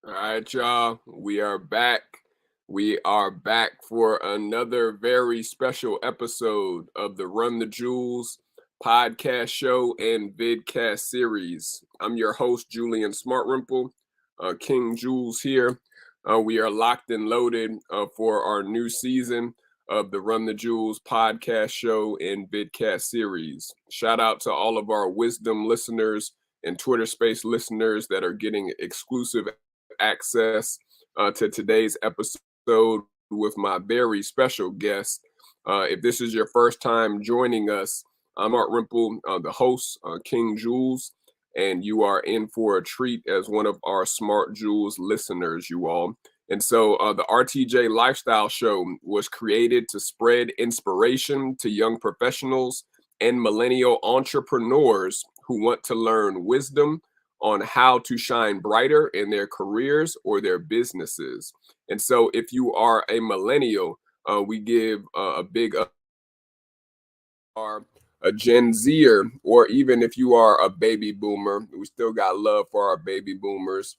All right, y'all. We are back. We are back for another very special episode of the Run the Jewelz podcast show and vidcast series. I'm your host, Julian Smartrimple, King Jewelz here. We are locked and loaded for our new season of the Run the Jewelz podcast show and vidcast series. Shout out to all of our wisdom listeners and Twitter Space listeners that are getting exclusive access to today's episode with my very special guest. If this is your first time joining us, I'm Art Rimple, the host, King Jewelz, and you are in for a treat as one of our Smart Jewelz listeners, you all. And so the RTJ Lifestyle Show was created to spread inspiration to young professionals and millennial entrepreneurs who want to learn wisdom on how to shine brighter in their careers or their businesses. And so if you are a millennial, we give a big are a Gen Zer, or even if you are a baby boomer, we still got love for our baby boomers.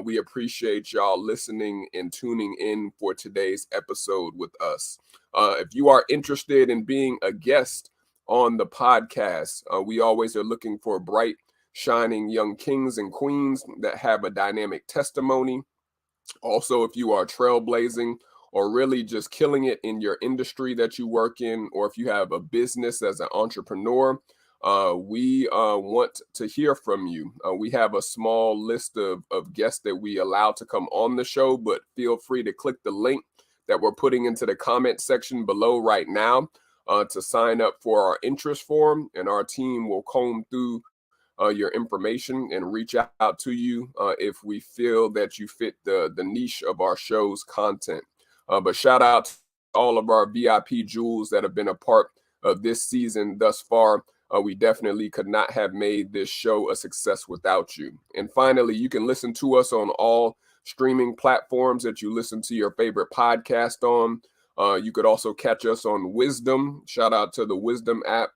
We appreciate y'all listening and tuning in for today's episode with us. If you are interested in being a guest on the podcast, we always are looking for bright, shining young kings and queens that have a dynamic testimony. Also, if you are trailblazing or really just killing it in your industry that you work in, or if you have a business as an entrepreneur, we want to hear from you. We have a small list of guests that we allow to come on the show, but feel free to click the link that we're putting into the comment section below right now to sign up for our interest form, and our team will comb through your information and reach out to you if we feel that you fit the niche of our show's content. But shout out to all of our VIP jewels that have been a part of this season thus far. We definitely could not have made this show a success without you. And finally, you can listen to us on all streaming platforms that you listen to your favorite podcast on. You could also catch us on Wisdom. Shout out to the Wisdom app,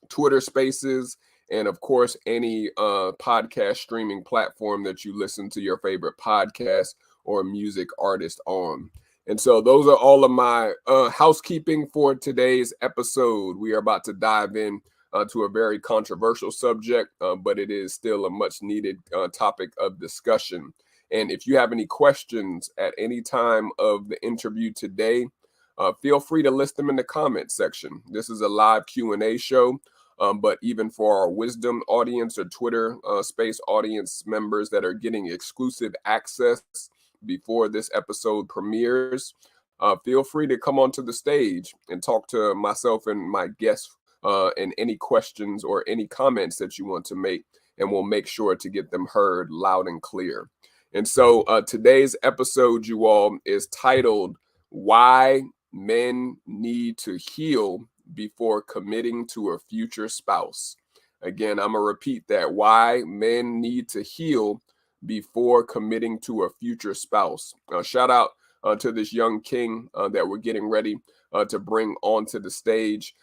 Twitter Spaces, and of course, any podcast streaming platform that you listen to your favorite podcast or music artist on. And so those are all of my housekeeping for today's episode. We are about to dive in to a very controversial subject, but it is still a much needed topic of discussion. And if you have any questions at any time of the interview today, feel free to list them in the comment section. This is a live Q&A show. But even for our wisdom audience or Twitter space audience members that are getting exclusive access before this episode premieres, feel free to come onto the stage and talk to myself and my guests and any questions or any comments that you want to make, and we'll make sure to get them heard loud and clear. And so today's episode, you all, is titled "Why Men Need to Heal Before Committing to a Future Spouse." Again, I'm going to repeat that. Why men need to heal before committing to a future spouse. Shout out to this young king that we're getting ready to bring onto the stage,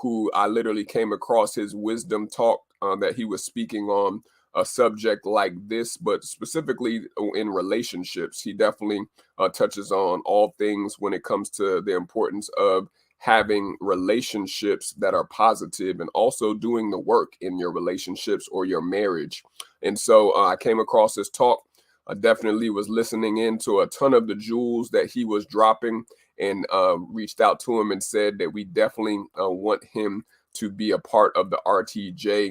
who I literally came across his wisdom talk that he was speaking on a subject like this, but specifically in relationships. He definitely touches on all things when it comes to the importance of having relationships that are positive and also doing the work in your relationships or your marriage. And so I came across this talk. I definitely was listening into a ton of the jewels that he was dropping, and reached out to him and said that we definitely want him to be a part of the RTJ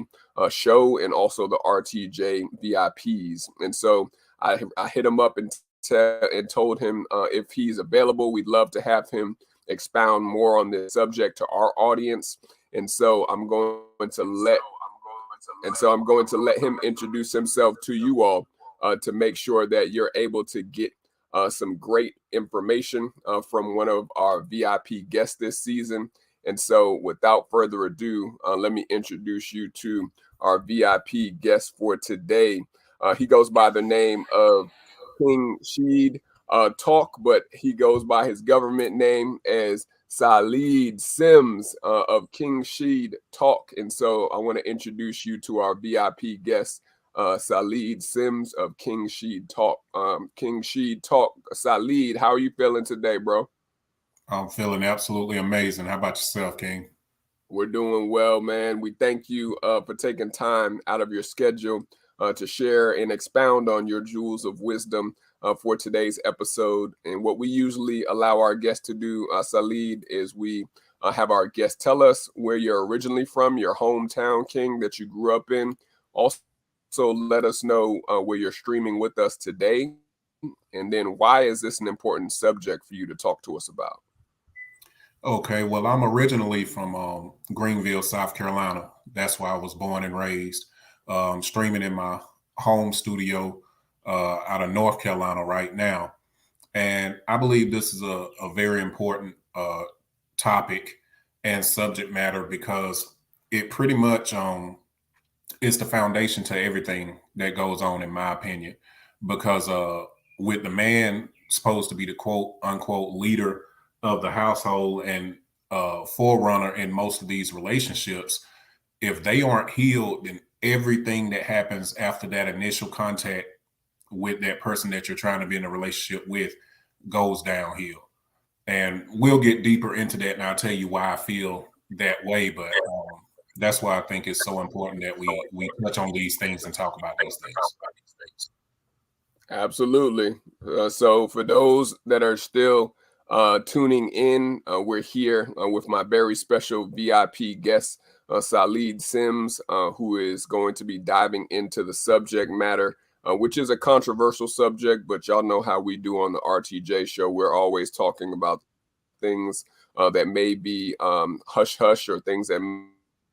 show and also the RTJ VIPs. And so I hit him up and and told him if he's available, we'd love to have him expound more on this subject to our audience. And so I'm going to let him introduce himself to you all to make sure that you're able to get some great information from one of our VIP guests this season. And so without further ado, let me introduce you to our VIP guest for today. He goes by the name of King Sheed Talk, but he goes by his government name as Salid Sims of King Sheed Talk. And so I want to introduce you to our VIP guest, Salid Sims of King Sheed Talk. King Sheed Talk, Salid, how are you feeling today, bro? I'm feeling absolutely amazing. How about yourself, King? We're doing well, man. We thank you for taking time out of your schedule to share and expound on your jewels of wisdom for today's episode. And what we usually allow our guests to do, Salid, is we have our guests tell us where you're originally from, your hometown, King, that you grew up in. Also, let us know where you're streaming with us today. And then why is this an important subject for you to talk to us about? Okay, well, I'm originally from Greenville, South Carolina. That's where I was born and raised. Streaming in my home studio out of North Carolina right now. And I believe this is a very important topic and subject matter because it pretty much is the foundation to everything that goes on, in my opinion. Because with the man supposed to be the quote unquote leader of the household and forerunner in most of these relationships, if they aren't healed, then everything that happens after that initial contact with that person that you're trying to be in a relationship with goes downhill. And we'll get deeper into that, and I'll tell you why I feel that way. But that's why I think it's so important that we touch on these things and talk about these things. Absolutely. So for those that are still tuning in, we're here with my very special VIP guest, Salid Sims, who is going to be diving into the subject matter, which is a controversial subject, but y'all know how we do on the RTJ show. We're always talking about things that may be hush-hush or things that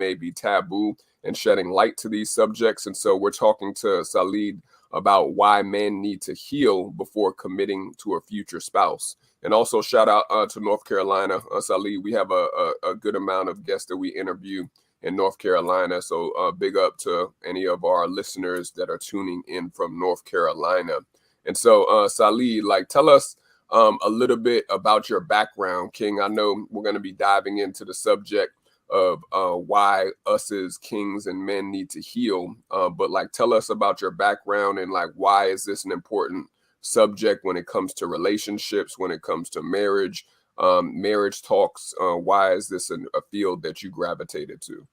may be taboo and shedding light to these subjects. And so we're talking to Salid about why men need to heal before committing to a future spouse. And also shout out to North Carolina. Salid, we have a good amount of guests that we interview in North Carolina. So big up to any of our listeners that are tuning in from North Carolina. And so Salid, like, tell us a little bit about your background, King. I know we're going to be diving into the subject of why us as kings and men need to heal. But like, tell us about your background and like, why is this an important subject when it comes to relationships, when it comes to marriage, marriage talks? Why is this a field that you gravitated to?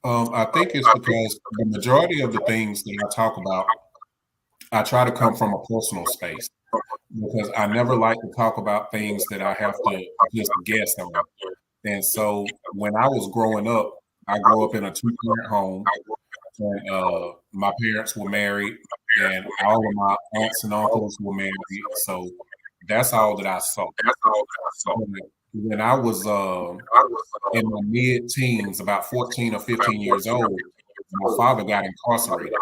I think it's because the majority of the things that I talk about, I try to come from a personal space because I never like to talk about things that I have to just guess on. And so when I was growing up, I grew up in a 2-parent home. And, my parents were married, and all of my aunts and uncles were married. So that's all that I saw. When I was in my mid-teens, about 14 or 15 years old, my father got incarcerated.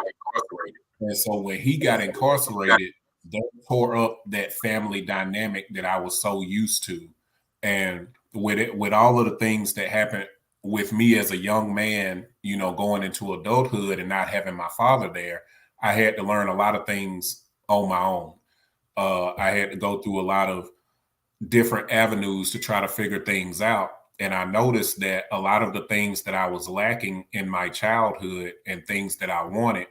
And so when he got incarcerated, that tore up that family dynamic that I was so used to. And with all of the things that happened with me as a young man, you know, going into adulthood and not having my father there, I had to learn a lot of things on my own. I had to go through a lot of different avenues to try to figure things out. And I noticed that a lot of the things that I was lacking in my childhood and things that I wanted,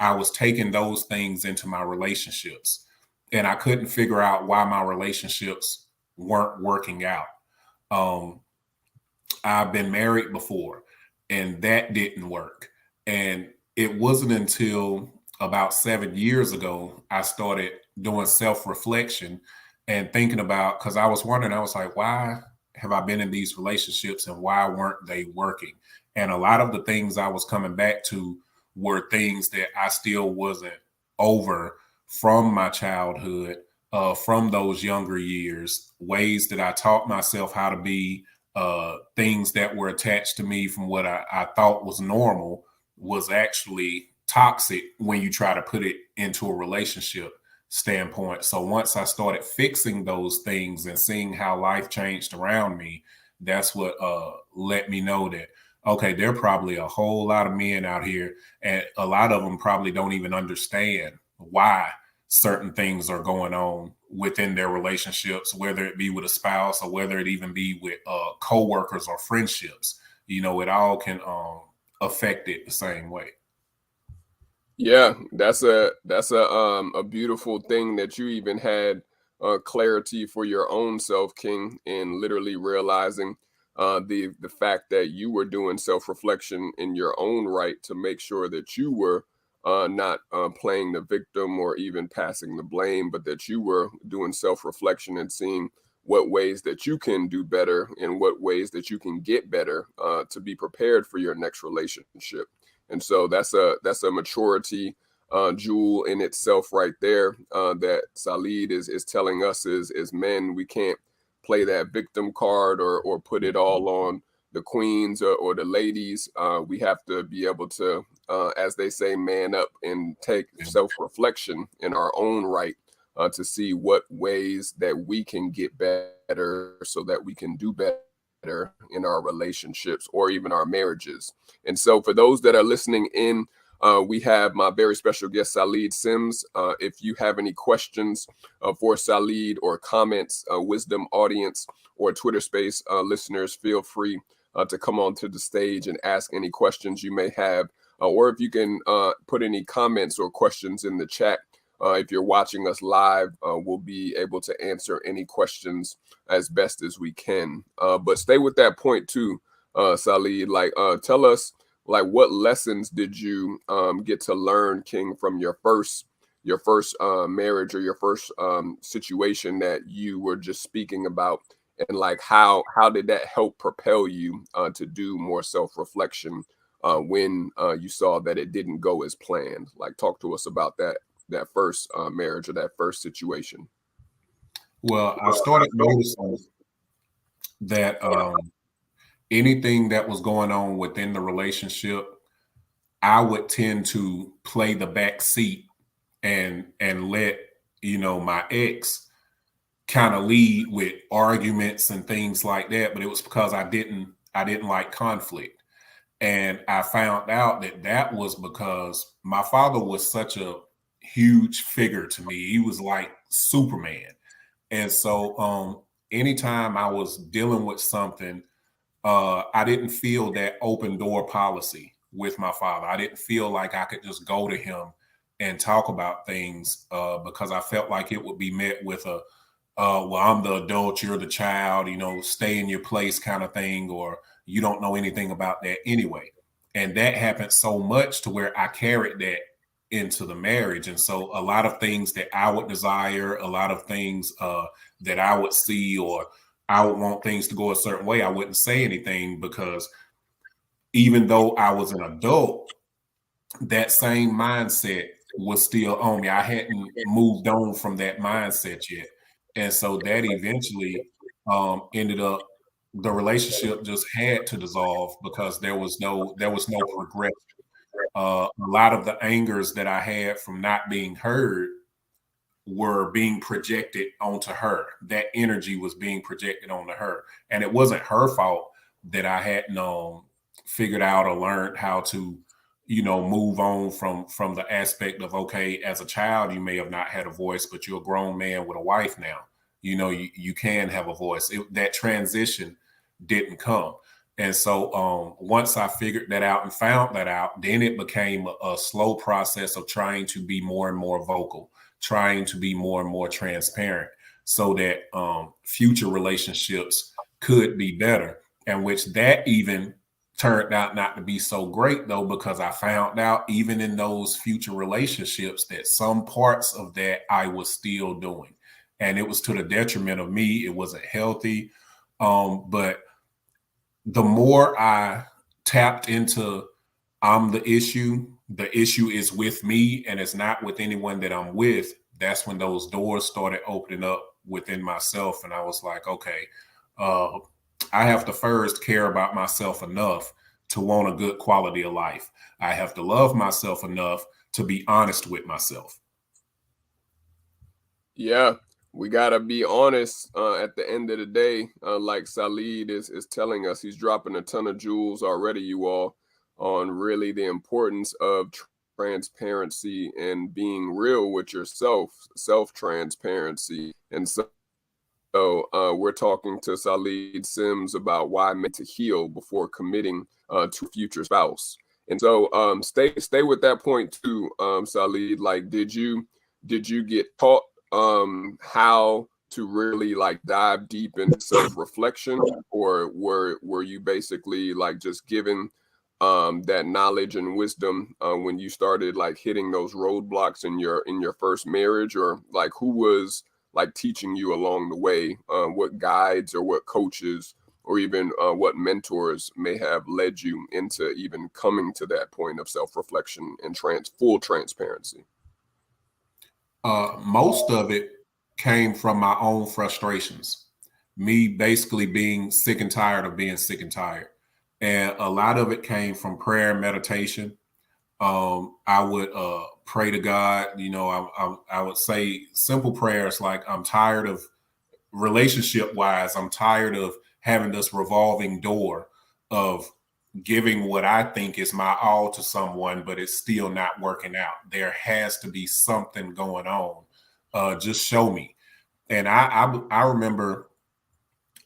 I was taking those things into my relationships. And I couldn't figure out why my relationships weren't working out. I've been married before, and that didn't work. And it wasn't until about 7 years ago, I started doing self-reflection and thinking about, because I was wondering, I was like, why have I been in these relationships and why weren't they working? And a lot of the things I was coming back to were things that I still wasn't over from my childhood, from those younger years, ways that I taught myself how to be, things that were attached to me from what I thought was normal was actually toxic when you try to put it into a relationship standpoint. So once I started fixing those things and seeing how life changed around me, that's what let me know that, okay, there are probably a whole lot of men out here, and a lot of them probably don't even understand why certain things are going on within their relationships, whether it be with a spouse or whether it even be with co-workers or friendships. You know, it all can affect it the same way. Yeah, that's a beautiful thing that you even had clarity for your own self, King, in literally realizing the fact that you were doing self reflection in your own right to make sure that you were not playing the victim or even passing the blame, but that you were doing self reflection and seeing what ways that you can do better and what ways that you can get better to be prepared for your next relationship. And so that's a maturity jewel in itself right there, that Salid is telling us is men, we can't play that victim card or put it all on the queens or the ladies. We have to be able to, as they say, man up and take self-reflection in our own right, to see what ways that we can get better so that we can do better in our relationships or even our marriages. And so for those that are listening in, we have my very special guest, Salid Sims. If you have any questions for Salid or comments, wisdom audience or Twitter space listeners, feel free to come onto the stage and ask any questions you may have. Or if you can put any comments or questions in the chat. If you're watching us live, we'll be able to answer any questions as best as we can. But stay with that point too, Salid. Like, tell us, like, what lessons did you get to learn, King, from your first marriage or your first situation that you were just speaking about, and like how did that help propel you to do more self-reflection when you saw that it didn't go as planned? Like, talk to us about that first marriage or that first situation. Well, I started noticing that anything that was going on within the relationship, I would tend to play the back seat and let, you know, my ex kind of lead with arguments and things like that. But it was because I didn't like conflict. And I found out that that was because my father was such a huge figure to me. He was like Superman. And so anytime I was dealing with something, I didn't feel that open door policy with my father. I didn't feel like I could just go to him and talk about things because I felt like it would be met with a, well, I'm the adult, you're the child, you know, stay in your place kind of thing, or you don't know anything about that anyway. And that happened so much to where I carried that into the marriage. And so a lot of things that I would desire, a lot of things that I would see, or I would want things to go a certain way, I wouldn't say anything because even though I was an adult, that same mindset was still on me. I hadn't moved on from that mindset yet. And so that eventually ended up, the relationship just had to dissolve because there was no progression. A lot of the angers that I had from not being heard were being projected onto her. That energy was being projected onto her. And it wasn't her fault that I hadn't figured out or learned how to, you know, move on from the aspect of, okay, as a child, you may have not had a voice, but you're a grown man with a wife now. You know, you can have a voice. That transition didn't come. And so once I figured that out and found that out, then it became a slow process of trying to be more and more vocal, trying to be more and more transparent so that future relationships could be better. And which that even turned out not to be so great, though, because I found out even in those future relationships that some parts of that I was still doing. And it was to the detriment of me. It wasn't healthy. But the more I tapped into I'm the issue is with me and it's not with anyone that I'm with, that's when those doors started opening up within myself. And I was like, okay, I have to first care about myself enough to want a good quality of life. I have to love myself enough to be honest with myself. Yeah, we gotta be honest at the end of the day. Like Salid is telling us, he's dropping a ton of jewels already, you all, on really the importance of transparency and being real with yourself, self transparency. And we're talking to Salid Sims about why men to heal before committing to a future spouse. And so stay with that point too, Salid. Like, did you get taught how to really like dive deep into self-reflection, or were you basically like just given that knowledge and wisdom when you started like hitting those roadblocks in your first marriage, or like who was like teaching you along the way? What guides or what coaches or even what mentors may have led you into even coming to that point of self-reflection and full transparency? Most of it came from my own frustrations, me basically being sick and tired of being sick and tired. And a lot of it came from prayer and meditation. I would pray to God. I would say simple prayers like, I'm tired of, relationship wise, I'm tired of having this revolving door of giving what I think is my all to someone, but it's still not working out. There has to be something going on. Just show me. And I remember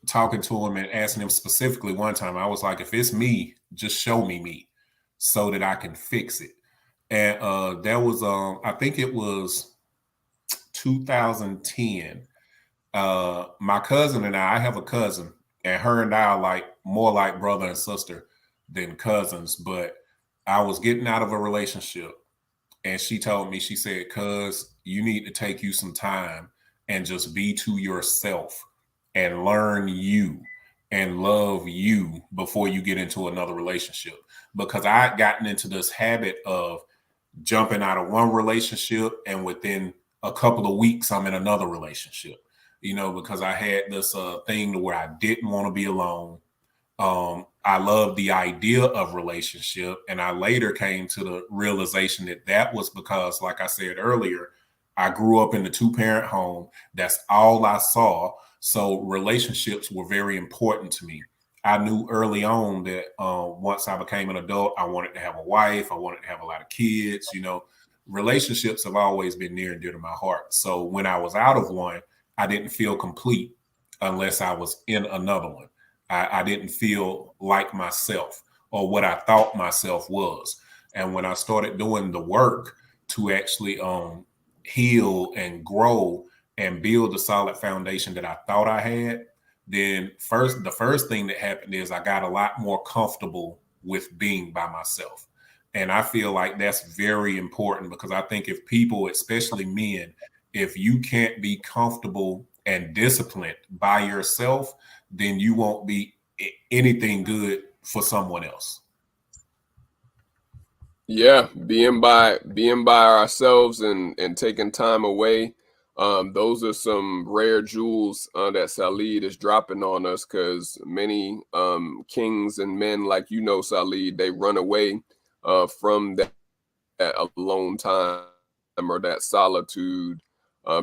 talking to him and asking him specifically one time. I was like, if it's me, just show me so that I can fix it. And that was I think it was 2010. My cousin and I have a cousin, and her and I are like more like brother and sister than cousins. But I was getting out of a relationship, and she told me, she said, cuz you need to take you some time and just be to yourself and learn you and love you before you get into another relationship. Because I had gotten into this habit of jumping out of one relationship, and within a couple of weeks, I'm in another relationship, because I had this thing to where I didn't want to be alone. I love the idea of relationship. And I later came to the realization that that was because, like I said earlier, I grew up in the 2-parent home. That's all I saw. So relationships were very important to me. I knew early on that once I became an adult, I wanted to have a wife. I wanted to have a lot of kids. Relationships have always been near and dear to my heart. So when I was out of one, I didn't feel complete unless I was in another one. I didn't feel like myself or what I thought myself was. And when I started doing the work to actually heal and grow and build a solid foundation that I thought I had, then the first thing that happened is I got a lot more comfortable with being by myself. And I feel like that's very important, because I think if people, especially men, if you can't be comfortable and disciplined by yourself, then you won't be anything good for someone else. Yeah, being by ourselves and taking time away. Those are some rare jewels that Salid is dropping on us, because many kings and men, like Salid, they run away from that alone time or that solitude,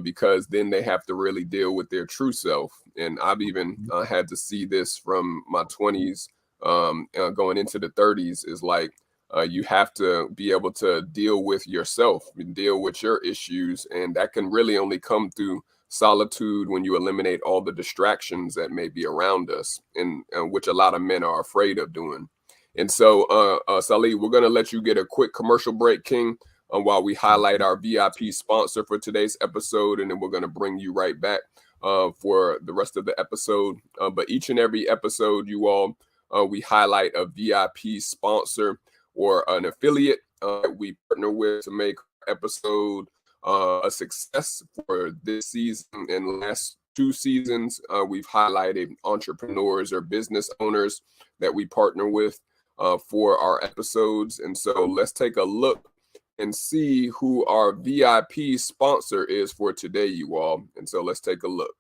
because then they have to really deal with their true self. And I've even had to see this from my 20s going into the 30s, is like you have to be able to deal with yourself and deal with your issues. And that can really only come through solitude, when you eliminate all the distractions that may be around us, and which a lot of men are afraid of doing. And so, Salid, we're going to let you get a quick commercial break, King, while we highlight our VIP sponsor for today's episode. And then we're going to bring you right back for the rest of the episode. But each and every episode, you all, we highlight a VIP sponsor or an affiliate we partner with to make our episode a success. For this season and last 2 seasons, we've highlighted entrepreneurs or business owners that we partner with for our episodes. And so let's take a look and see who our VIP sponsor is for today, you all. And so let's take a look.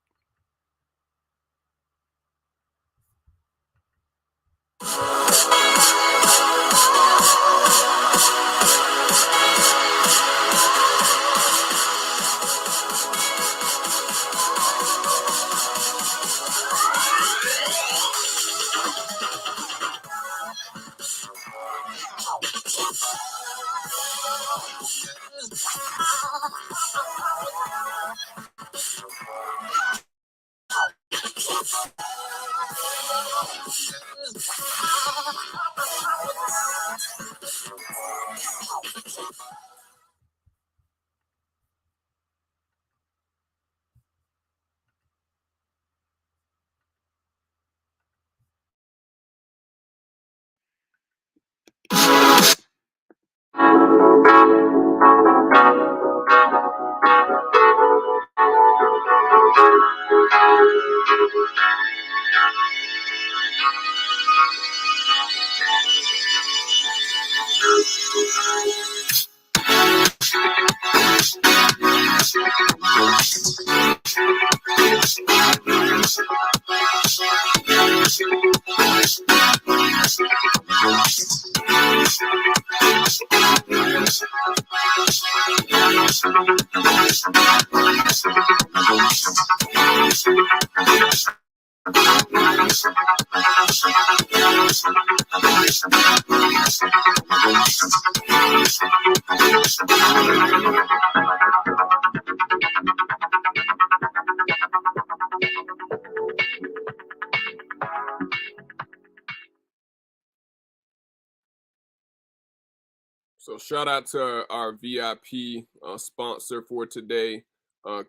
So shout out to our VIP sponsor for today.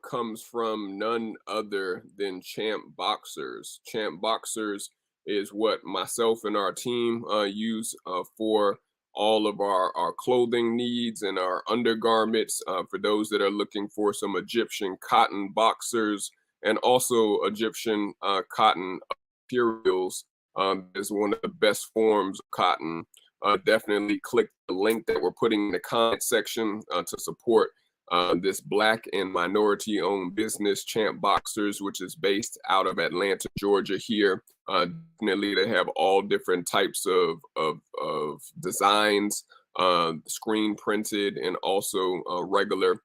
Comes from none other than Champ Boxers. Champ Boxers is what myself and our team use for all of our clothing needs and our undergarments for those that are looking for some Egyptian cotton boxers and also Egyptian cotton materials. Is one of the best forms of cotton. Definitely click the link that we're putting in the comment section to support this Black and minority owned business, Champ Boxers, which is based out of Atlanta, Georgia here. Definitely they have all different types of designs, screen printed and also regular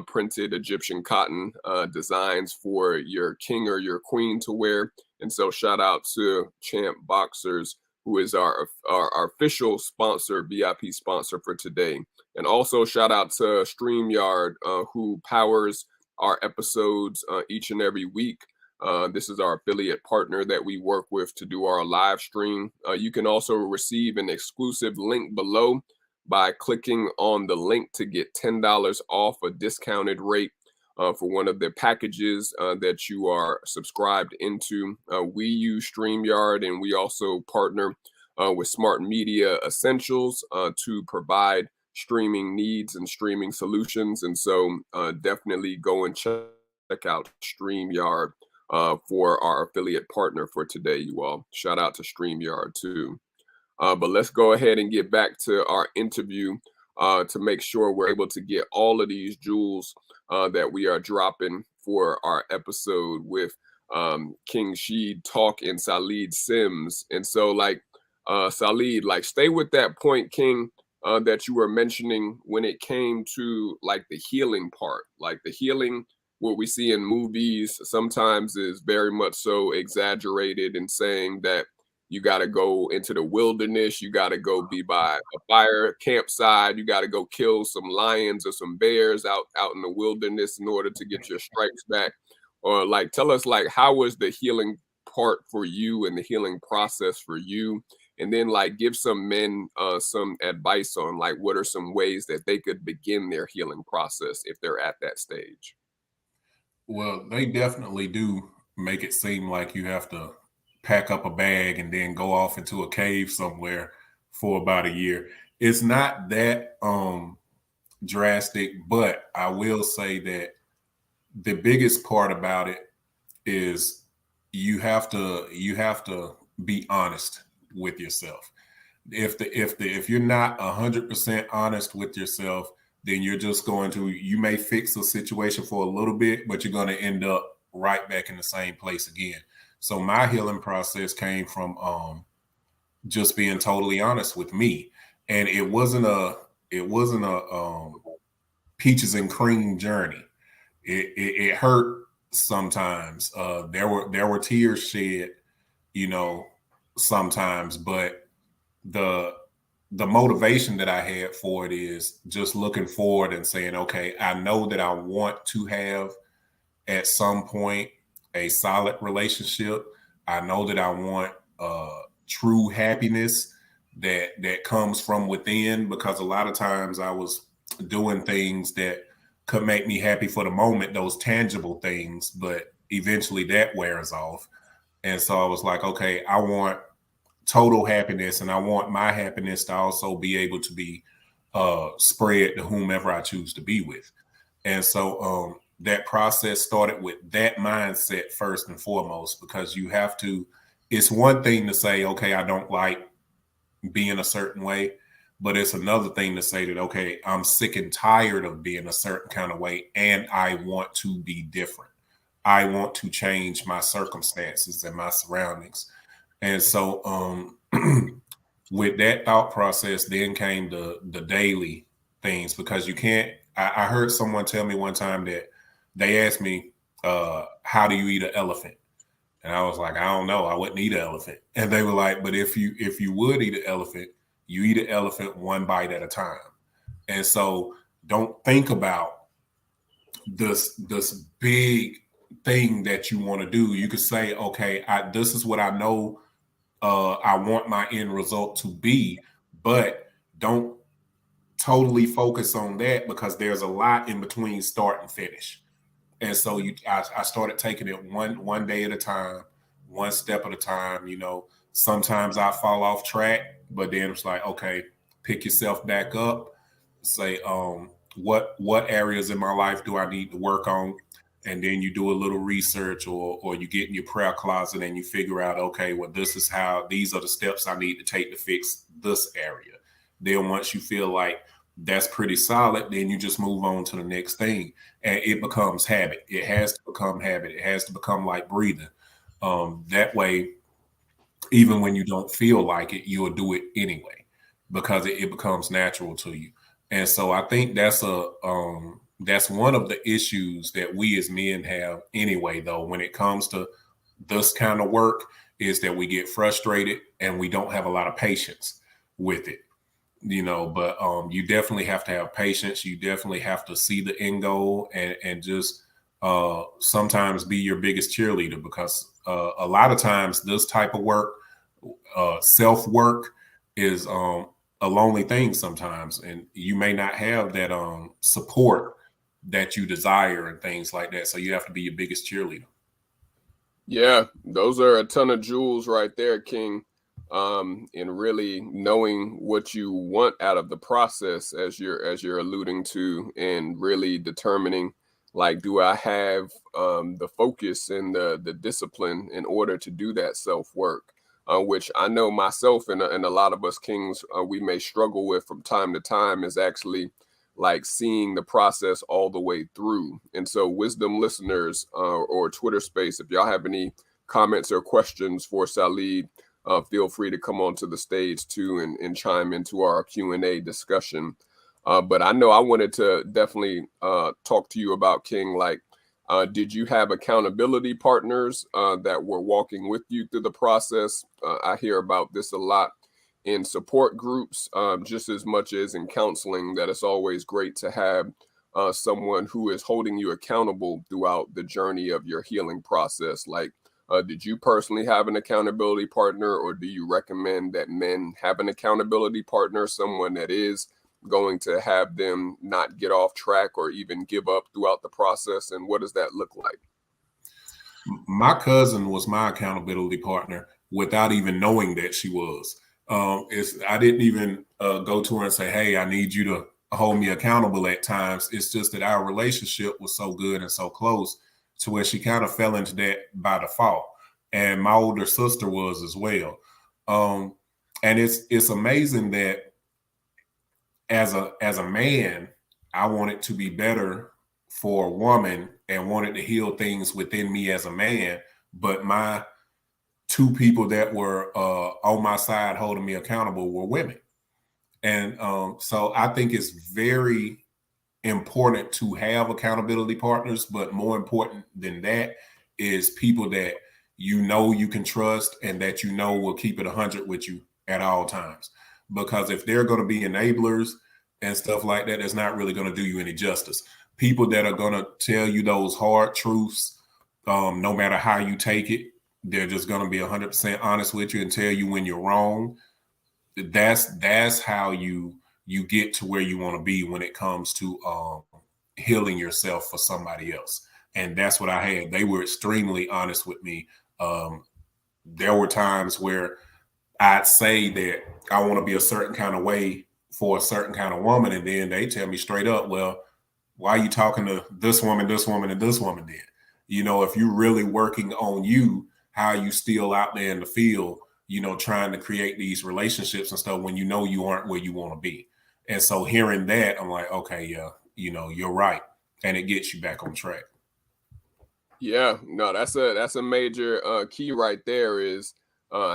printed Egyptian cotton designs for your king or your queen to wear. And so shout out to Champ Boxers, who is our official sponsor, VIP sponsor for today. And also shout out to StreamYard, who powers our episodes each and every week. This is our affiliate partner that we work with to do our live stream. You can also receive an exclusive link below by clicking on the link to get $10 off a discounted rate for one of the packages that you are subscribed into. We use StreamYard, and we also partner with Smart Media Essentials to provide streaming needs and streaming solutions. And so definitely go and check out StreamYard for our affiliate partner for today, you all. Shout out to StreamYard too. But let's go ahead and get back to our interview to make sure we're able to get all of these jewels that we are dropping for our episode with King Sheed Talk and Salid Sims. And so like Salid, like stay with that point, King, that you were mentioning when it came to like the healing part. Like the healing, what we see in movies sometimes is very much so exaggerated in saying that you got to go into the wilderness. You got to go be by a fire campsite. You got to go kill some lions or some bears out in the wilderness in order to get your stripes back. Or like, tell us like, how was the healing part for you and the healing process for you? And then like give some men some advice on like, what are some ways that they could begin their healing process if they're at that stage? Well, they definitely do make it seem like you have to pack up a bag and then go off into a cave somewhere for about a year. It's not that drastic, but I will say that the biggest part about it is you have to be honest with yourself. If you're not 100% honest with yourself, then you're just going to, you may fix a situation for a little bit, but you're going to end up right back in the same place again. So my healing process came from just being totally honest with me. And it wasn't a peaches and cream journey. It hurt sometimes. There were tears shed, sometimes, but the motivation that I had for it is just looking forward and saying, okay, I know that I want to have at some point a solid relationship. I know that I want true happiness that comes from within, because a lot of times I was doing things that could make me happy for the moment, those tangible things, but eventually that wears off. And so I was like, okay, I want total happiness, and I want my happiness to also be able to be spread to whomever I choose to be with. And so that process started with that mindset first and foremost, because you have to, it's one thing to say, okay, I don't like being a certain way, but it's another thing to say that, okay, I'm sick and tired of being a certain kind of way, and I want to be different. I want to change my circumstances and my surroundings. And so with that thought process, then came the daily things, because you can't, I heard someone tell me one time that they asked me, how do you eat an elephant? And I was like, I don't know. I wouldn't eat an elephant. And they were like, but if you would eat an elephant, you eat an elephant one bite at a time. And so don't think about this big thing that you want to do. You could say, okay, this is what I know I want my end result to be, but don't totally focus on that, because there's a lot in between start and finish. And so I started taking it one day at a time, one step at a time. Sometimes I fall off track, but then it's like, okay, pick yourself back up. Say, what areas in my life do I need to work on? And then you do a little research, or you get in your prayer closet and you figure out, okay, well, these are the steps I need to take to fix this area. Then once you feel like that's pretty solid, then you just move on to the next thing, and it becomes habit. It has to become habit. It has to become like breathing. That way, even when you don't feel like it, you'll do it anyway, because it becomes natural to you. And so I think that's one of the issues that we as men have anyway, though, when it comes to this kind of work, is that we get frustrated and we don't have a lot of patience with it. But you definitely have to have patience. You definitely have to see the end goal, and just sometimes be your biggest cheerleader, because a lot of times this type of work, self-work, is a lonely thing sometimes, and you may not have that support that you desire and things like that. So you have to be your biggest cheerleader. Yeah, those are a ton of jewels right there, King. In really knowing what you want out of the process, as you're alluding to, and really determining, like, do I have the focus and the discipline in order to do that self-work, which I know myself and a lot of us kings, we may struggle with from time to time, is actually like seeing the process all the way through. And so, wisdom listeners, or Twitter space, if y'all have any comments or questions for Salid, feel free to come onto the stage too, and chime into our Q&A discussion. But I know I wanted to definitely talk to you about, King, like, did you have accountability partners that were walking with you through the process? I hear about this a lot in support groups, just as much as in counseling, that it's always great to have someone who is holding you accountable throughout the journey of your healing process. Like, did you personally have an accountability partner, or do you recommend that men have an accountability partner, someone that is going to have them not get off track or even give up throughout the process? And what does that look like? My cousin was my accountability partner without even knowing that she was. I didn't even go to her and say, hey, I need you to hold me accountable at times. It's just that our relationship was so good and so close to where she kind of fell into that by default. And my older sister was as well. And it's amazing that as a man, I want it to be better for a woman and wanted to heal things within me as a man, but my two people that were on my side holding me accountable were women. And so I think it's very important to have accountability partners, but more important than that is people that you know you can trust and that you know will keep it 100 with you at all times. Because if they're going to be enablers and stuff like that, that's not really going to do you any justice. People that are going to tell you those hard truths, no matter how you take it, they're just going to be 100% honest with you and tell you when you're wrong. That's how you get to where you want to be when it comes to healing yourself for somebody else. And that's what I had. They were extremely honest with me. There were times where I'd say that I want to be a certain kind of way for a certain kind of woman, and then they tell me straight up, well, why are you talking to this woman, and this woman then? You know, if you're really working on you, how you still out there in the field, you know, trying to create these relationships and stuff when you know you aren't where you want to be. And so hearing that, I'm like, okay, yeah, you know, you're right. And it gets you back on track. Yeah, no, that's a major key right there is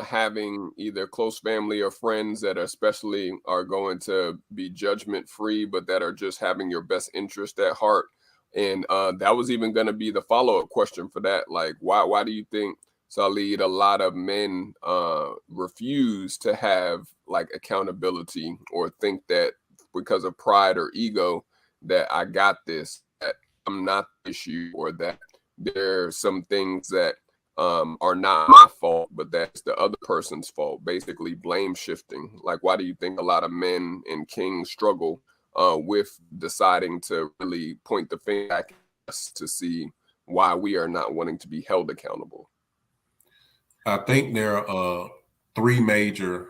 having either close family or friends that especially are going to be judgment free, but that are just having your best interest at heart. And that was even going to be the follow-up question for that. Like, why do you think, Salid, a lot of men refuse to have like accountability or think that because of pride or ego that I got this, that I'm not the issue, or that there are some things that are not my fault, but that's the other person's fault, basically blame shifting. Like, why do you think a lot of men and kings struggle with deciding to really point the finger back at us to see why we are not wanting to be held accountable? I think there are three major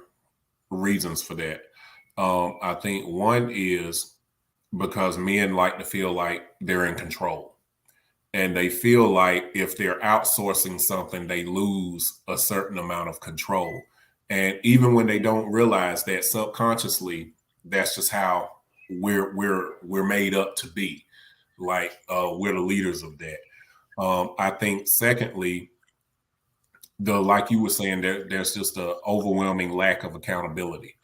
reasons for that. I think one is because men like to feel like they're in control. And they feel like if they're outsourcing something, they lose a certain amount of control. And even when they don't realize that subconsciously, that's just how we're made up to be. Like we're the leaders of that. I think secondly, like you were saying, there's just an overwhelming lack of accountability.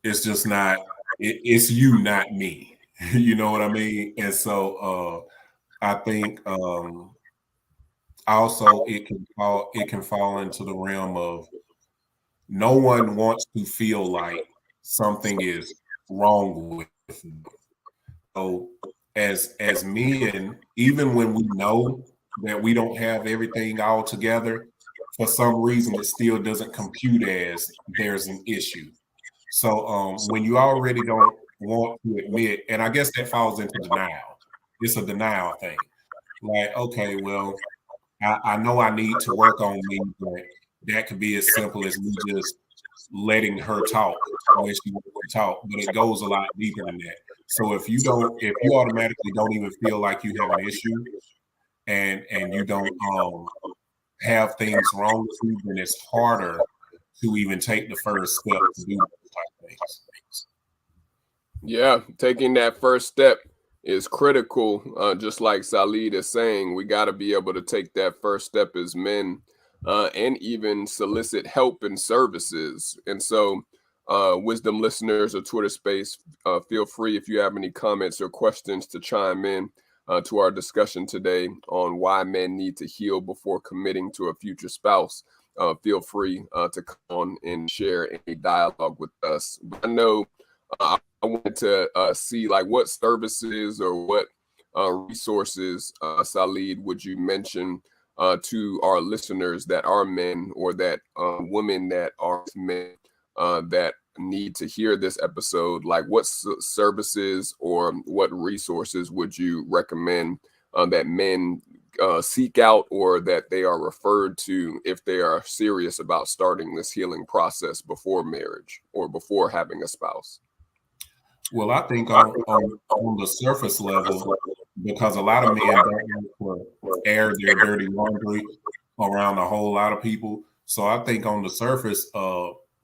It's just not. It's you, not me. You know what I mean? And so I think also it can fall into the realm of no one wants to feel like something is wrong with them. So as men, even when we know that we don't have everything all together, for some reason it still doesn't compute as there's an issue. So when you already don't want to admit, and I guess that falls into denial. It's a denial thing. Like, okay, well, I know I need to work on me, but that could be as simple as me just letting her talk when she wants to talk, but it goes a lot deeper than that. So if you automatically don't even feel like you have an issue and you don't have things wrong with you, then it's harder to even take the first step to do those type of things. Yeah, taking that first step is critical. Just like Salid is saying, we got to be able to take that first step as men and even solicit help and services. And so, Wisdom listeners or Twitter space, feel free if you have any comments or questions to chime in to our discussion today on why men need to heal before committing to a future spouse. Feel free to come on and share any dialogue with us. But I know I wanted to see like what services or what resources, Salid, would you mention to our listeners that are men or that women that are men that need to hear this episode? Like what services or what resources would you recommend that men seek out or that they are referred to if they are serious about starting this healing process before marriage or before having a spouse? Well, I think on the surface level, because a lot of men don't want to air their dirty laundry around a whole lot of people. So I think on the surface,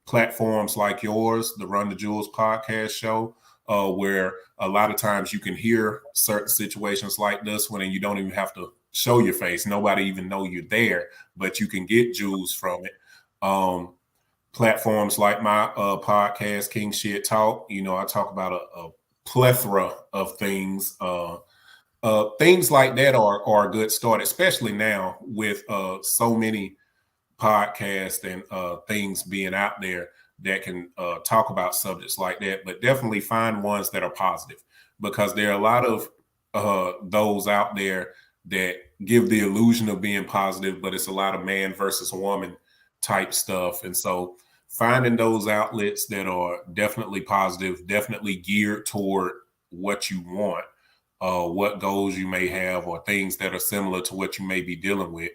platforms like yours, the Run the Jewelz podcast show, where a lot of times you can hear certain situations like this one and you don't even have to show your face. Nobody even know you're there, but you can get jewels from it. Platforms like my podcast, King Shit Talk, I talk about a plethora of things. Things like that are a good start, especially now with so many podcasts and things being out there that can talk about subjects like that. But definitely find ones that are positive, because there are a lot of those out there that give the illusion of being positive, but it's a lot of man versus woman type stuff. And so finding those outlets that are definitely positive, definitely geared toward what you want, what goals you may have, or things that are similar to what you may be dealing with.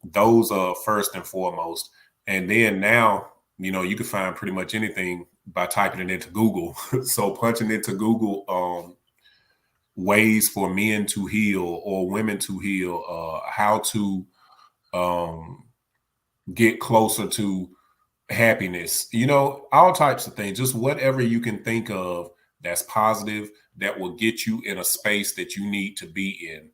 Those are first and foremost. And then now, you can find pretty much anything by typing it into Google. So punching into Google ways for men to heal or women to heal, how to get closer to happiness, all types of things, just whatever you can think of that's positive, that will get you in a space that you need to be in.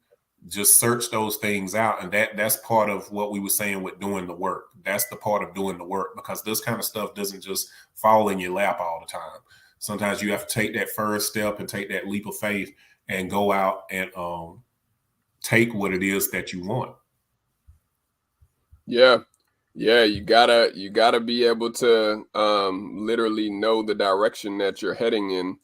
Just search those things out. And that's part of what we were saying with doing the work. That's the part of doing the work, because this kind of stuff doesn't just fall in your lap all the time. Sometimes you have to take that first step and take that leap of faith and go out and take what it is that you want. Yeah, you gotta be able to literally know the direction that you're heading in,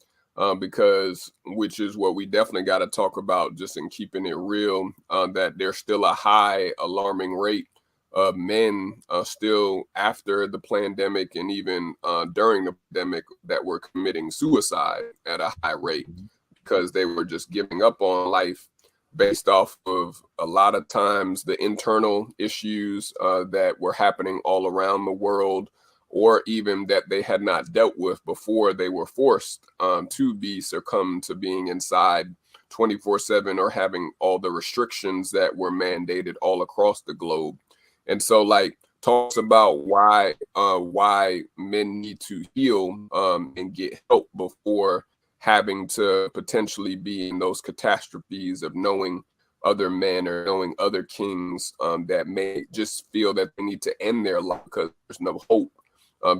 because which is what we definitely got to talk about, just in keeping it real, that there's still a high alarming rate of men still after the pandemic and even during the pandemic that were committing suicide at a high rate, because they were just giving up on life based off of a lot of times the internal issues that were happening all around the world, or even that they had not dealt with before they were forced to be succumb to being inside 24/7, or having all the restrictions that were mandated all across the globe. And so talks about why men need to heal and get help before having to potentially be in those catastrophes of knowing other men or knowing other kings that may just feel that they need to end their life because there's no hope,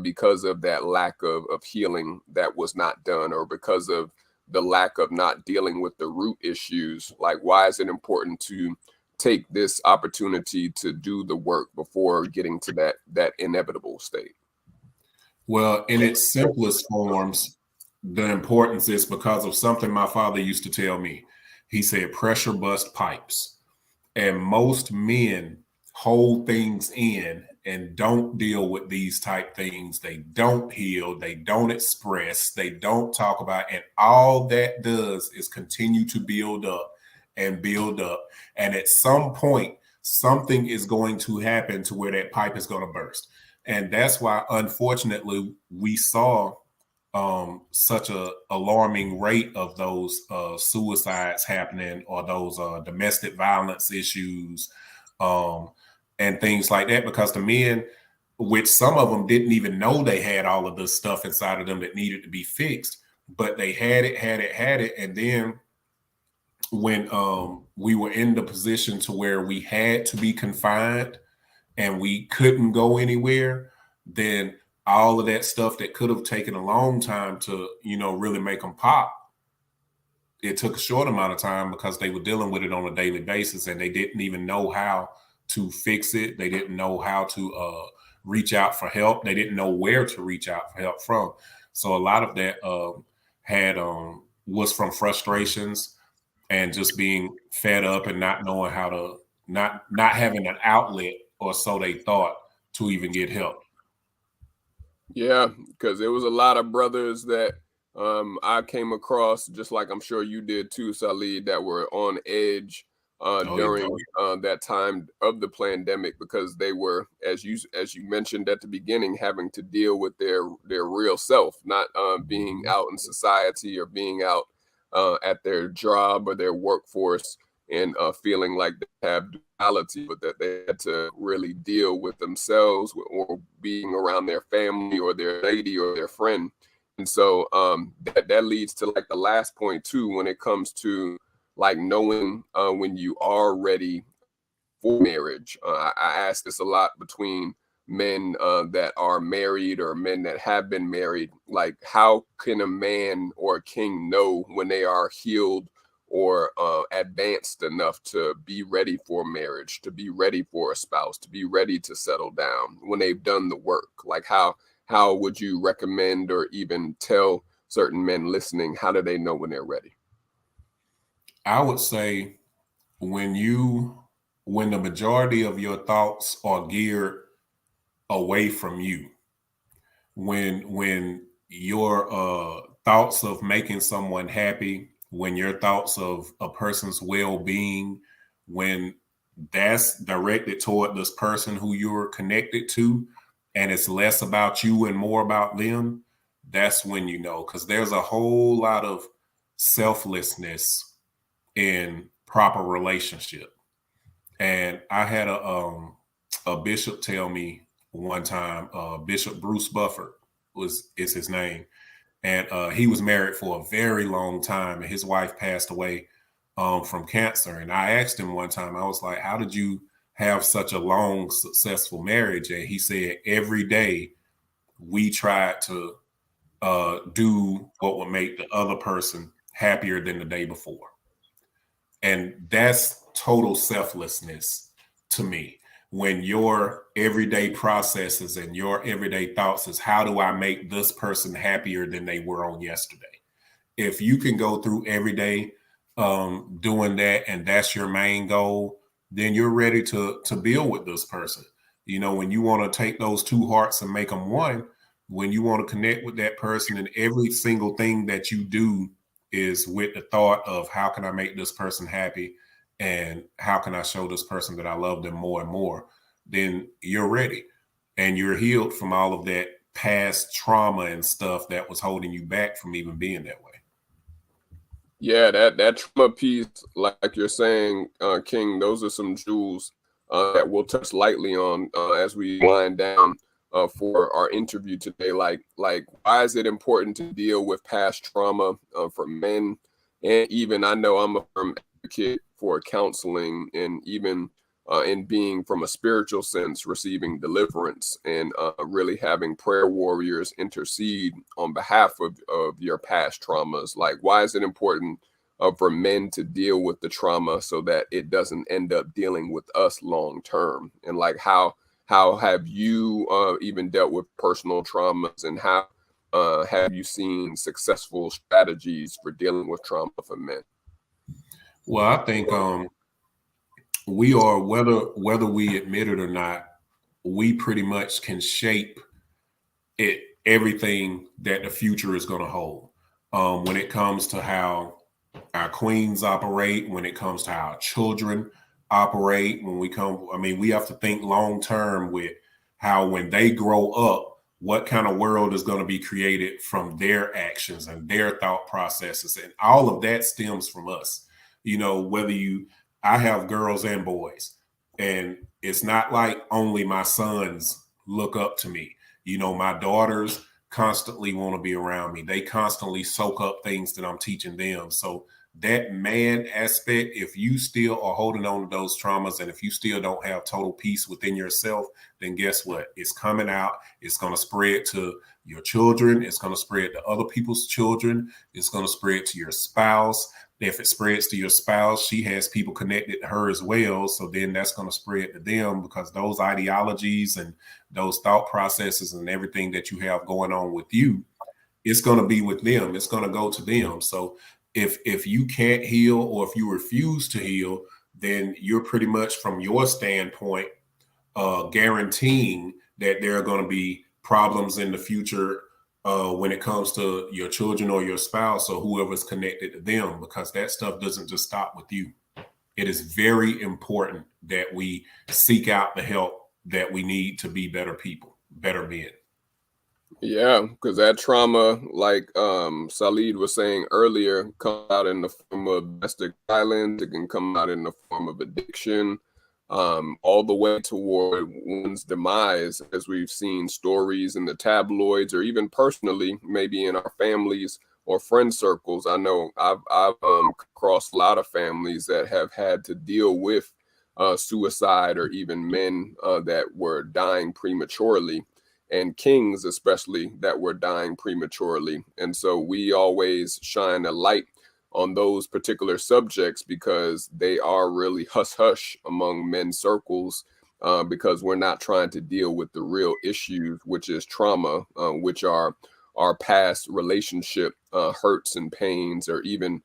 because of that lack of healing that was not done, or because of the lack of not dealing with the root issues. Why is it important to take this opportunity to do the work before getting to that inevitable state? Well, in its simplest forms, the importance is because of something my father used to tell me. He said, pressure bust pipes. And most men hold things in and don't deal with these type things. They don't heal, they don't express, they don't talk about, and all that does is continue to build up and build up. And at some point, something is going to happen to where that pipe is going to burst. And that's why, unfortunately, we saw such a alarming rate of those suicides happening, or those domestic violence issues, and things like that, because the men, which some of them didn't even know they had all of this stuff inside of them that needed to be fixed, but they had it. And then when we were in the position to where we had to be confined and we couldn't go anywhere, then all of that stuff that could have taken a long time to, really make them pop, it took a short amount of time because they were dealing with it on a daily basis, and they didn't even know how to fix it. They didn't know how to reach out for help. They didn't know where to reach out for help from. So a lot of that was from frustrations and just being fed up and not knowing how to, not having an outlet, or so they thought, to even get help. Yeah, because there was a lot of brothers that I came across, just like I'm sure you did too, Salid, that were on edge during that time of the pandemic, because they were, as you mentioned at the beginning, having to deal with their real self, not being out in society or being out at their job or their workforce, and feeling like they have duality, but that they had to really deal with themselves, or being around their family or their lady or their friend. And And so that leads to like the last point too, when it comes to like knowing when you are ready for marriage. I ask this a lot between men that are married or men that have been married. Like, how can a man or a king know when they are healed or advanced enough to be ready for marriage, to be ready for a spouse, to be ready to settle down when they've done the work? Like, how would you recommend or even tell certain men listening, how do they know when they're ready? I would say when the majority of your thoughts are geared away from you, when your thoughts of making someone happy, when your thoughts of a person's well-being, when that's directed toward this person who you're connected to, and it's less about you and more about them, that's when you know, because there's a whole lot of selflessness in proper relationship. And I had a bishop tell me one time, Bishop Bruce Bufford is his name, and he was married for a very long time, and his wife passed away from cancer. And I asked him one time, I was like, "How did you have such a long, successful marriage?" And he said, "Every day we tried to do what would make the other person happier than the day before." And that's total selflessness to me. When your everyday processes and your everyday thoughts is, how do I make this person happier than they were on yesterday? If you can go through every day doing that, and that's your main goal, then you're ready to build with this person. You know, when you want to take those two hearts and make them one, when you want to connect with that person, and every single thing that you do is with the thought of, how can I make this person happy, and how can I show this person that I love them more and more, then you're ready and you're healed from all of that past trauma and stuff that was holding you back from even being that way. Yeah, that trauma piece, like you're saying, King, those are some jewels that we'll touch lightly on as we wind down for our interview today. Like, why is it important to deal with past trauma for men? And even, I know I'm a firm advocate for counseling, and even in being, from a spiritual sense, receiving deliverance, and really having prayer warriors intercede on behalf of your past traumas. Like, why is it important for men to deal with the trauma so that it doesn't end up dealing with us long term? And like, how have you even dealt with personal traumas, and how have you seen successful strategies for dealing with trauma for men? Well, I think we are, whether we admit it or not, we pretty much can shape it, everything that the future is going to hold. When it comes to how our queens operate, when it comes to how our children operate, we have to think long term with how, when they grow up, what kind of world is going to be created from their actions and their thought processes. And all of that stems from us. You know, I have girls and boys, and it's not like only my sons look up to me. You know, my daughters constantly want to be around me. They constantly soak up things that I'm teaching them. So that man aspect, if you still are holding on to those traumas, and if you still don't have total peace within yourself, then guess what? It's coming out. It's going to spread to your children. It's going to spread to other people's children. It's going to spread to your spouse. If it spreads to your spouse, she has people connected to her as well. So then that's going to spread to them, because those ideologies and those thought processes and everything that you have going on with you, it's going to be with them. It's going to go to them. So if you can't heal, or if you refuse to heal, then you're pretty much, from your standpoint, guaranteeing that there are going to be problems in the future when it comes to your children or your spouse or whoever's connected to them, because that stuff doesn't just stop with you. It is very important that we seek out the help that we need to be better people, better men. Yeah, because that trauma, like Salid was saying earlier, come out in the form of domestic violence. It can come out in the form of addiction. all the way toward one's demise, as we've seen stories in the tabloids, or even personally, maybe in our families or friend circles. I know I've crossed a lot of families that have had to deal with suicide, or even men that were dying prematurely, and kings especially that were dying prematurely. And so we always shine a light on those particular subjects, because they are really hush hush among men's circles, because we're not trying to deal with the real issues, which is trauma, which are our past relationship hurts and pains, or even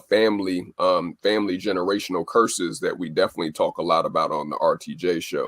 family generational curses that we definitely talk a lot about on the RTJ show.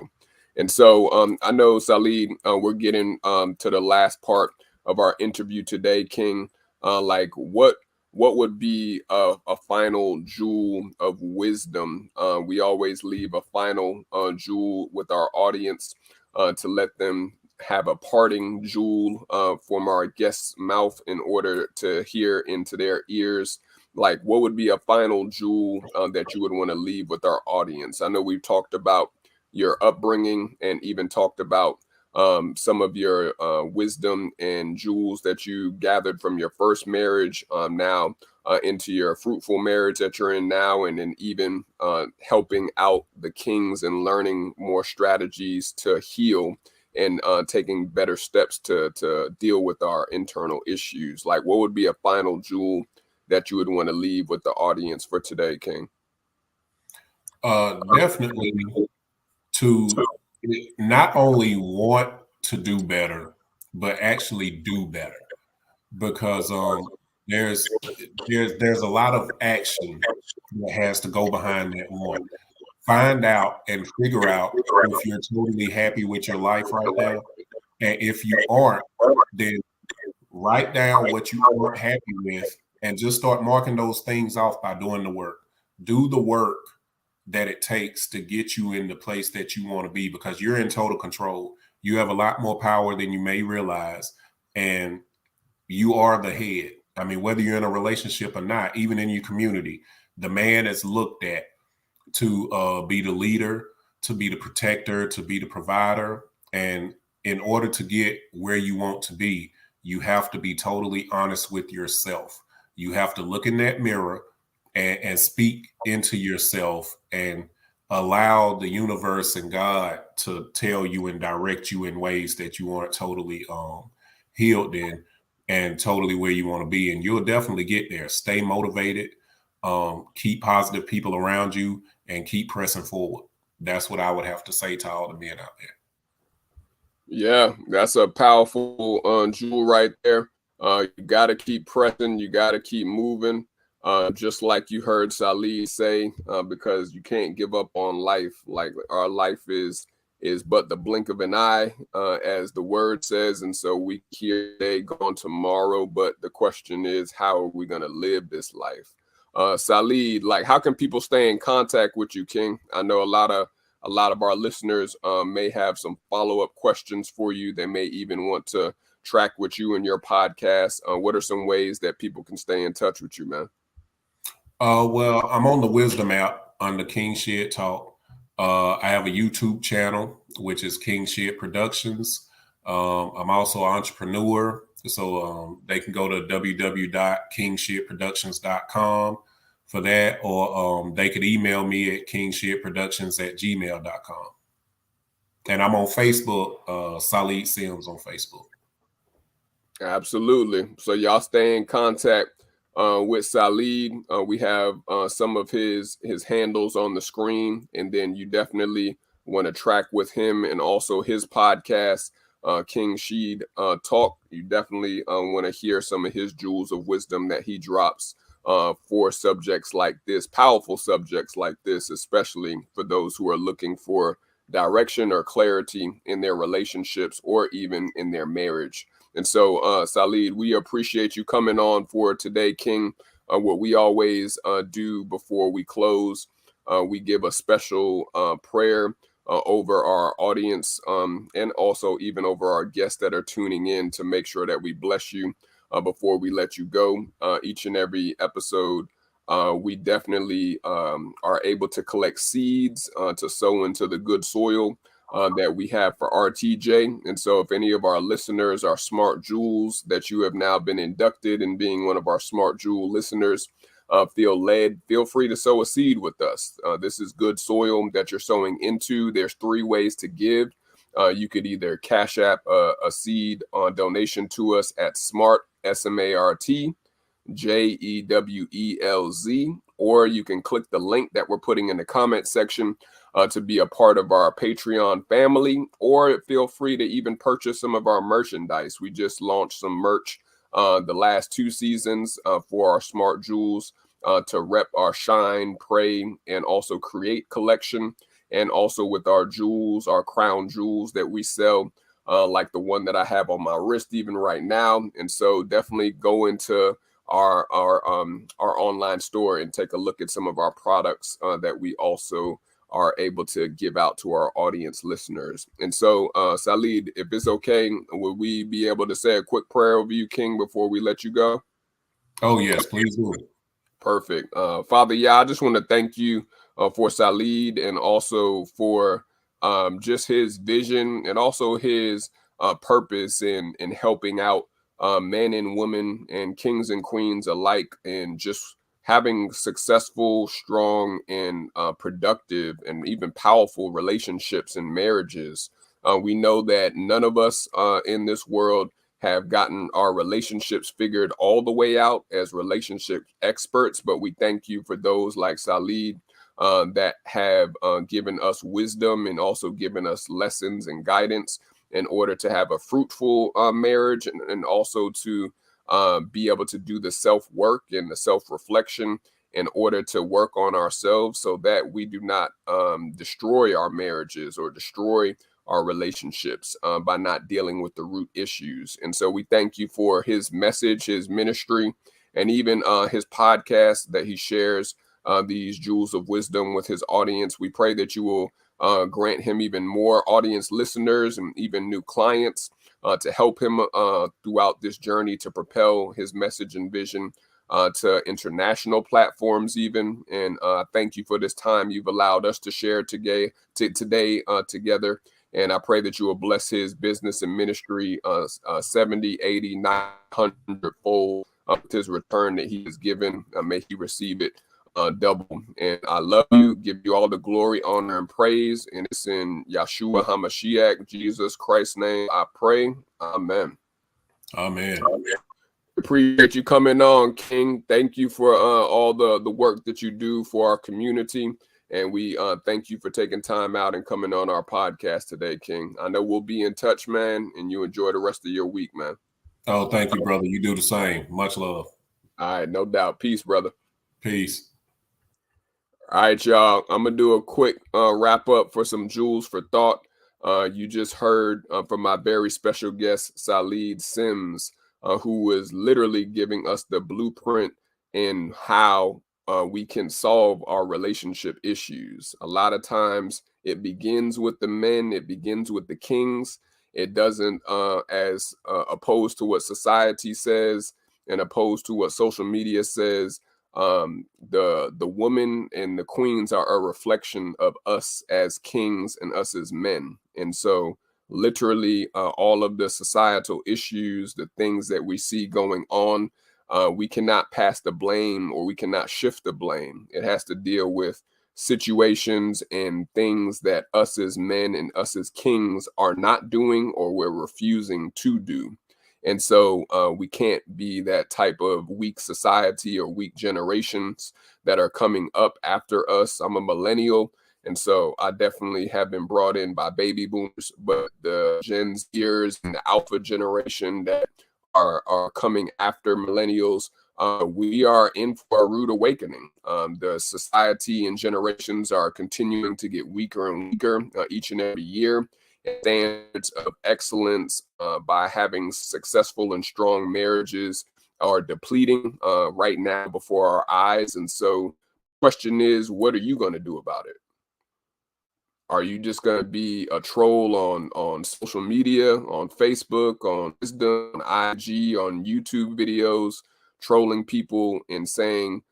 And so I know, Salid, we're getting to the last part of our interview today, King. Like what would be a final jewel of wisdom? We always leave a final jewel with our audience to let them have a parting jewel from our guest's mouth in order to hear into their ears. Like, what would be a final jewel that you would want to leave with our audience? I know we've talked about your upbringing, and even talked about some of your wisdom and jewels that you gathered from your first marriage, now into your fruitful marriage that you're in now, and then even helping out the kings and learning more strategies to heal, and taking better steps to deal with our internal issues. Like, what would be a final jewel that you would want to leave with the audience for today, King? Definitely to not only want to do better, but actually do better. Because there's a lot of action that has to go behind that one. Find out and figure out if you're totally happy with your life right now. And if you aren't, then write down what you aren't happy with and just start marking those things off by doing the work. Do the work that it takes to get you in the place that you want to be, because you're in total control. You have a lot more power than you may realize, and you are the head. I mean, whether you're in a relationship or not, even in your community, the man is looked at to be the leader, to be the protector, to be the provider. And in order to get where you want to be, you have to be totally honest with yourself. You have to look in that mirror and speak into yourself, and allow the universe and God to tell you and direct you in ways that you aren't totally healed in, and totally where you want to be. And you'll definitely get there. Stay motivated, keep positive people around you, and keep pressing forward. That's what I would have to say to all the men out there. Yeah, that's a powerful jewel right there. You got to keep pressing. You got to keep moving. Just like you heard Salid say, because you can't give up on life. Like, our life is but the blink of an eye, as the word says. And so we here today, gone tomorrow. But the question is, how are we going to live this life? Salid, like, how can people stay in contact with you, King? I know a lot of our listeners may have some follow-up questions for you. They may even want to track with you in your podcast. What are some ways that people can stay in touch with you, man? Well, I'm on the Wisdom app under King Shed Talk. I have a YouTube channel, which is King Shed Productions. I'm also an entrepreneur, so they can go to www.kingshedproductions.com for that, or they could email me at kingshedproductions@gmail.com. And I'm on Facebook, Salid Sims on Facebook. Absolutely. So y'all stay in contact with Salid. We have some of his handles on the screen, and then you definitely want to track with him, and also his podcast, King Shed Talk. You definitely want to hear some of his jewels of wisdom that he drops for subjects like this, powerful subjects like this, especially for those who are looking for direction or clarity in their relationships, or even in their marriage. And so, Salid, we appreciate you coming on for today, King. What we always do before we close, we give a special prayer over our audience, and also even over our guests that are tuning in, to make sure that we bless you before we let you go. Each and every episode, we definitely are able to collect seeds to sow into the good soil that we have for RTJ. And so if any of our listeners are smart jewels that you have now been inducted in being one of our smart jewel listeners, feel free to sow a seed with us. This is good soil that you're sowing into. There's 3 ways to give. You could either cash app a seed donation to us at SMART, SMART, JEWELZ, or you can click the link that we're putting in the comment section to be a part of our Patreon family, or feel free to even purchase some of our merchandise. We just launched some merch the last 2 seasons for our Smart Jewels to rep our Shine, Pray, and also Create collection, and also with our jewels, our crown jewels that we sell, like the one that I have on my wrist even right now. And so definitely go into our online store and take a look at some of our products that we also are able to give out to our audience listeners. And so, Salid, if it's okay, will we be able to say a quick prayer over you, King, before we let you go? Oh, yes, please do. Perfect. Father, I just want to thank you for Salid, and also for just his vision, and also his purpose in helping out men and women and kings and queens alike, and just having successful, strong, and productive, and even powerful relationships and marriages. We know that none of us in this world have gotten our relationships figured all the way out as relationship experts, but we thank you for those like Salid that have given us wisdom, and also given us lessons and guidance in order to have a fruitful marriage, and also to be able to do the self-work and the self-reflection in order to work on ourselves, so that we do not destroy our marriages or destroy our relationships by not dealing with the root issues. And so we thank you for his message, his ministry, and even his podcast that he shares these jewels of wisdom with his audience. We pray that you will grant him even more audience listeners and even new clients to help him throughout this journey to propel his message and vision to international platforms even. And thank you for this time you've allowed us to share today together. And I pray that you will bless his business and ministry 70, 80, 900 fold with his return that he has given. May he receive it double. And I love you, give you all the glory, honor, and praise. And it's in Yeshua HaMashiach, Jesus Christ's name, I pray. Amen. Amen. Appreciate you coming on, King. Thank you for all the work that you do for our community. And we thank you for taking time out and coming on our podcast today, King. I know we'll be in touch, man, and you enjoy the rest of your week, man. Oh, thank you, brother. You do the same. Much love. All right, no doubt. Peace, brother. Peace. All right, y'all. I'm going to do a quick wrap up for some jewels for thought. You just heard from my very special guest, Salid Sims, who is literally giving us the blueprint in how we can solve our relationship issues. A lot of times it begins with the men, it begins with the kings. It doesn't, as opposed to what society says and opposed to what social media says. The women and the queens are a reflection of us as kings and us as men. And so literally all of the societal issues, the things that we see going on, we cannot pass the blame, or we cannot shift the blame. It has to deal with situations and things that us as men and us as kings are not doing, or we're refusing to do. And so we can't be that type of weak society or weak generations that are coming up after us. I'm a millennial, and so I definitely have been brought in by baby boomers, but the Gen Zers and the Alpha generation that are coming after millennials, we are in for a rude awakening. The society and generations are continuing to get weaker and weaker each and every year. Standards of excellence by having successful and strong marriages are depleting right now before our eyes. And so the question is, what are you going to do about it? Are you just going to be a troll on social media, on Facebook, on Wisdom, on IG, on YouTube videos, trolling people and saying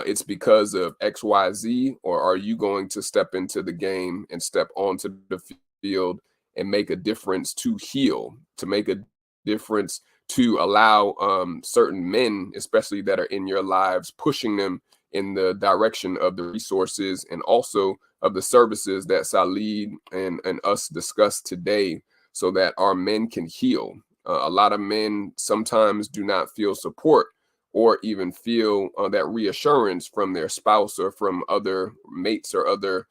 it's because of XYZ, or are you going to step into the game and step onto the field and make a difference to heal, to make a difference to allow certain men, especially that are in your lives, pushing them in the direction of the resources and also of the services that Salid and us discussed today, so that our men can heal. A lot of men sometimes do not feel support or even feel that reassurance from their spouse or from other mates or other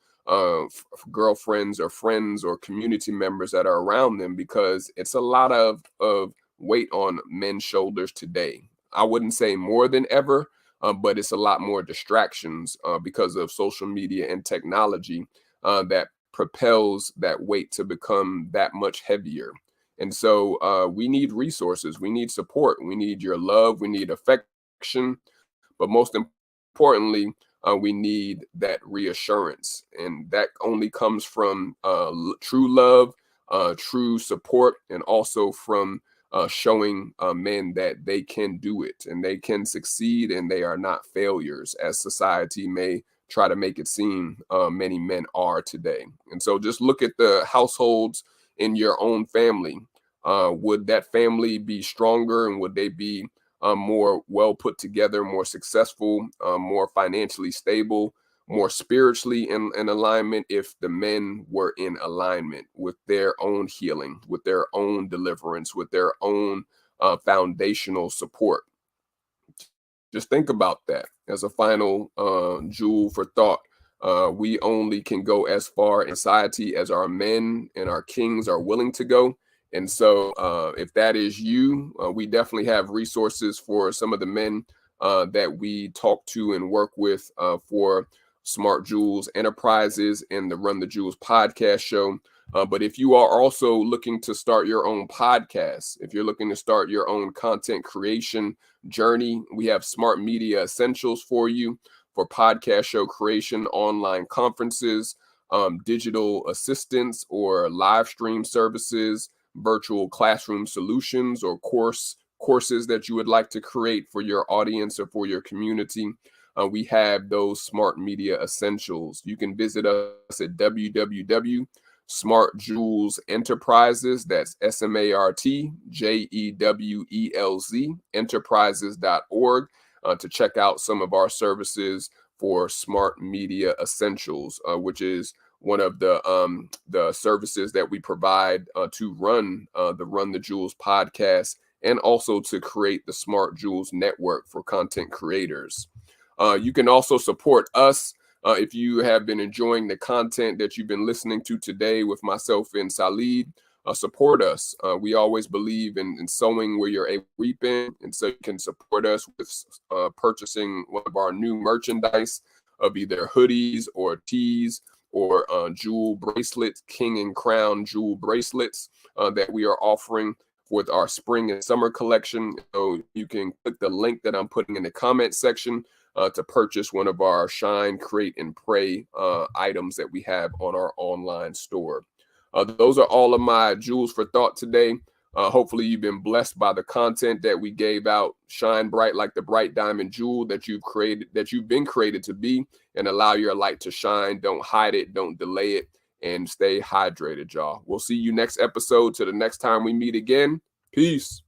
girlfriends or friends or community members that are around them, because it's a lot of weight on men's shoulders today. I wouldn't say more than ever, but it's a lot more distractions because of social media and technology that propels that weight to become that much heavier. And so we need resources, we need support, we need your love, we need affection, but most importantly, we need that reassurance. And that only comes from true love, true support, and also from showing men that they can do it and they can succeed and they are not failures, as society may try to make it seem many men are today. And so just look at the households in your own family. Would that family be stronger, and would they be more well put together, more successful, more financially stable, more spiritually in alignment, if the men were in alignment with their own healing, with their own deliverance, with their own foundational support? Just think about that as a final jewel for thought. We only can go as far in society as our men and our kings are willing to go. And so if that is you, we definitely have resources for some of the men that we talk to and work with for Smart Jewelz Enterprises and the Run the Jewelz podcast show. But if you are also looking to start your own podcast, if you're looking to start your own content creation journey, we have Smart Media Essentials for you for podcast show creation, online conferences, digital assistance or live stream services, virtual classroom solutions, or courses that you would like to create for your audience or for your community. We have those Smart Media Essentials. You can visit us at Smart Jewelz Enterprises, that's SmartJewelz Enterprises.org, to check out some of our services for Smart Media Essentials, which is one of the services that we provide to run the Run the Jewelz podcast, and also to create the Smart Jewelz network for content creators. You can also support us if you have been enjoying the content that you've been listening to today with myself and Salid. Support us. We always believe in sowing where you're able to reap in, and so you can support us with purchasing one of our new merchandise of either hoodies or tees or jewel bracelets, king and crown jewel bracelets that we are offering with our spring and summer collection. So you can click the link that I'm putting in the comment section to purchase one of our Shine, Create, and Pray items that we have on our online store. Those are all of my jewels for thought today. Hopefully you've been blessed by the content that we gave out. Shine bright like the bright diamond jewel that you've created, that you've been created to be, and allow your light to shine. Don't hide it, don't delay it, and stay hydrated, y'all. We'll see you next episode. Till the next time we meet again. Peace.